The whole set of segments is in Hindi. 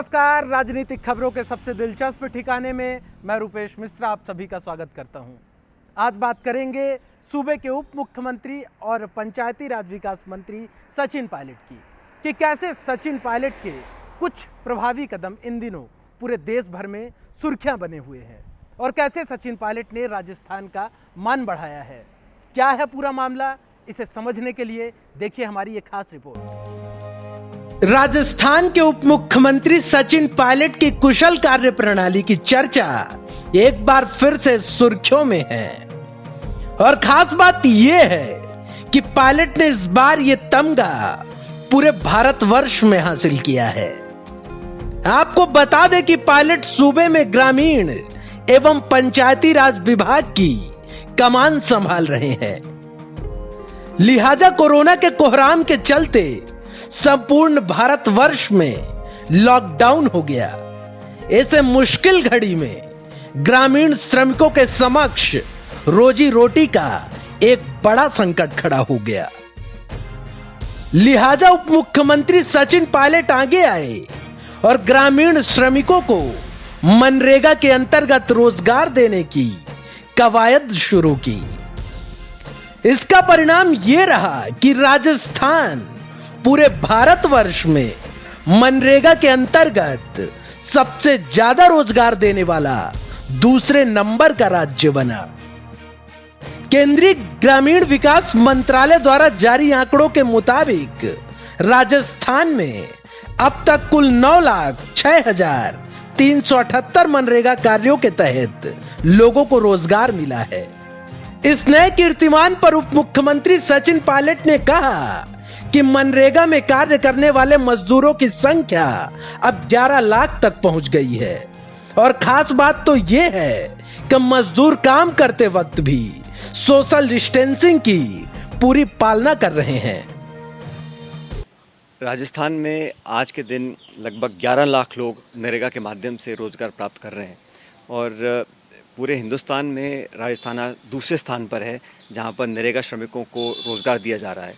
नमस्कार, राजनीतिक खबरों के सबसे दिलचस्प ठिकाने में मैं रूपेश मिश्रा आप सभी का स्वागत करता हूं। आज बात करेंगे सूबे के उप मुख्यमंत्री और पंचायती राज विकास मंत्री सचिन पायलट की कि कैसे सचिन पायलट के कुछ प्रभावी कदम इन दिनों पूरे देश भर में सुर्खियां बने हुए हैं और कैसे सचिन पायलट ने राजस्थान का मान बढ़ाया है। क्या है पूरा मामला, इसे समझने के लिए देखिए हमारी ये खास रिपोर्ट। राजस्थान के उप मुख्यमंत्री सचिन पायलट की कुशल कार्य प्रणाली की चर्चा एक बार फिर से सुर्खियों में है और खास बात यह है कि पायलट ने इस बार यह तमगा पूरे भारतवर्ष में हासिल किया है। आपको बता दें कि पायलट सूबे में ग्रामीण एवं पंचायती राज विभाग की कमान संभाल रहे हैं। लिहाजा कोरोना के कोहराम के चलते संपूर्ण भारतवर्ष में लॉकडाउन हो गया। ऐसे मुश्किल घड़ी में ग्रामीण श्रमिकों के समक्ष रोजी रोटी का एक बड़ा संकट खड़ा हो गया। लिहाजा उप मुख्यमंत्री सचिन पायलट आगे आए और ग्रामीण श्रमिकों को मनरेगा के अंतर्गत रोजगार देने की कवायद शुरू की। इसका परिणाम यह रहा कि राजस्थान पूरे भारतवर्ष में मनरेगा के अंतर्गत सबसे ज्यादा रोजगार देने वाला दूसरे नंबर का राज्य बना। केंद्रीय ग्रामीण विकास मंत्रालय द्वारा जारी आंकड़ों के मुताबिक राजस्थान में अब तक कुल 9,06,378 मनरेगा कार्यों के तहत लोगों को रोजगार मिला है। इस नए कीर्तिमान पर उप मुख्यमंत्री सचिन पायलट ने कहा कि मनरेगा में कार्य करने वाले मजदूरों की संख्या अब 11 लाख तक पहुंच गई है और खास बात तो यह है कि मजदूर काम करते वक्त भी सोशल डिस्टेंसिंग की पूरी पालना कर रहे हैं। राजस्थान में आज के दिन लगभग 11 लाख लोग नरेगा के माध्यम से रोजगार प्राप्त कर रहे हैं और पूरे हिंदुस्तान में राजस्थान दूसरे स्थान पर है जहां पर नरेगा श्रमिकों को रोजगार दिया जा रहा है।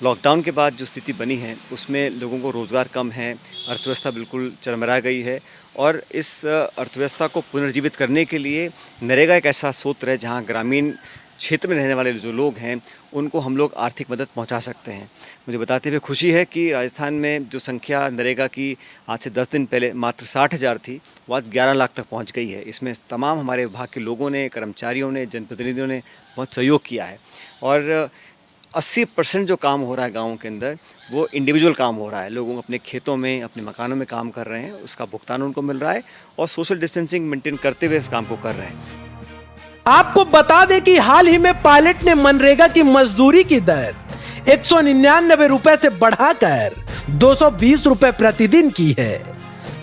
लॉकडाउन के बाद जो स्थिति बनी है उसमें लोगों को रोज़गार कम है, अर्थव्यवस्था बिल्कुल चरमरा गई है और इस अर्थव्यवस्था को पुनर्जीवित करने के लिए नरेगा एक ऐसा सूत्र है जहां ग्रामीण क्षेत्र में रहने वाले जो लोग हैं उनको हम लोग आर्थिक मदद पहुंचा सकते हैं। मुझे बताते हुए खुशी है कि राजस्थान में जो संख्या नरेगा की आज से 10 दिन पहले मात्र 60,000 थी वो आज 11 लाख तक पहुँच गई है। इसमें तमाम हमारे विभाग के लोगों ने, कर्मचारियों ने, जनप्रतिनिधियों ने बहुत सहयोग किया है और 80% जो काम हो रहा है गाँव के अंदर वो इंडिविजुअल काम हो रहा है। लोग अपने खेतों में, अपने मकानों में काम कर रहे हैं, उसका भुगतान उनको मिल रहा है और सोशल डिस्टेंसिंग मेंटेन करते हुए इस काम को कर रहे हैं। आपको बता दें कि हाल ही में पायलट ने मनरेगा की मजदूरी की दर 199 रुपए से बढ़ाकर 220 रुपए प्रतिदिन की है।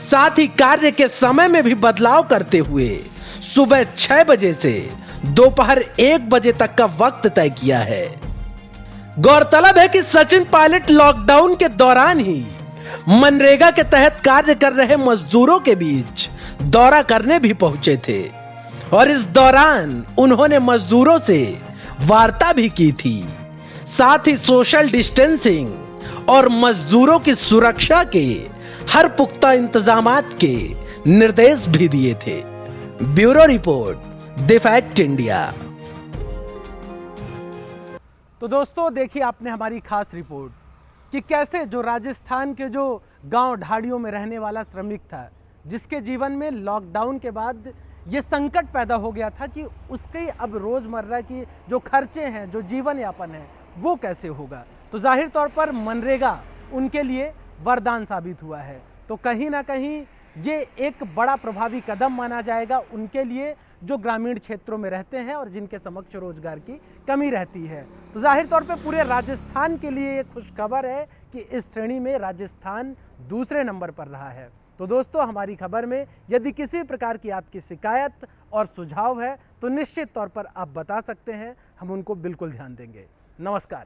साथ ही कार्य के समय में भी बदलाव करते हुए सुबह 6 बजे से दोपहर 1 बजे तक का वक्त तय किया है। गौरतलब है कि सचिन पायलट लॉकडाउन के दौरान ही मनरेगा के तहत कार्य कर रहे मजदूरों के बीच दौरा करने भी पहुंचे थे और इस दौरान उन्होंने मजदूरों से वार्ता भी की थी। साथ ही सोशल डिस्टेंसिंग और मजदूरों की सुरक्षा के हर पुख्ता इंतजामात के निर्देश भी दिए थे। Bureau report, the fact India. तो दोस्तों देखिए आपने हमारी खास रिपोर्ट कि कैसे जो राजस्थान के जो गांव ढाड़ियों में रहने वाला श्रमिक था जिसके जीवन में लॉकडाउन के बाद ये संकट पैदा हो गया था कि उसके अब रोज़मर्रा की जो खर्चे हैं, जो जीवन यापन है वो कैसे होगा। तो जाहिर तौर पर मनरेगा उनके लिए वरदान साबित हुआ है। तो कहीं ना कहीं ये एक बड़ा प्रभावी कदम माना जाएगा उनके लिए जो ग्रामीण क्षेत्रों में रहते हैं और जिनके समक्ष रोजगार की कमी रहती है। तो जाहिर तौर पे पूरे राजस्थान के लिए ये खुशखबर है कि इस श्रेणी में राजस्थान दूसरे नंबर पर रहा है। तो दोस्तों हमारी खबर में यदि किसी प्रकार की आपकी शिकायत और सुझाव है तो निश्चित तौर पर आप बता सकते हैं, हम उनको बिल्कुल ध्यान देंगे। नमस्कार।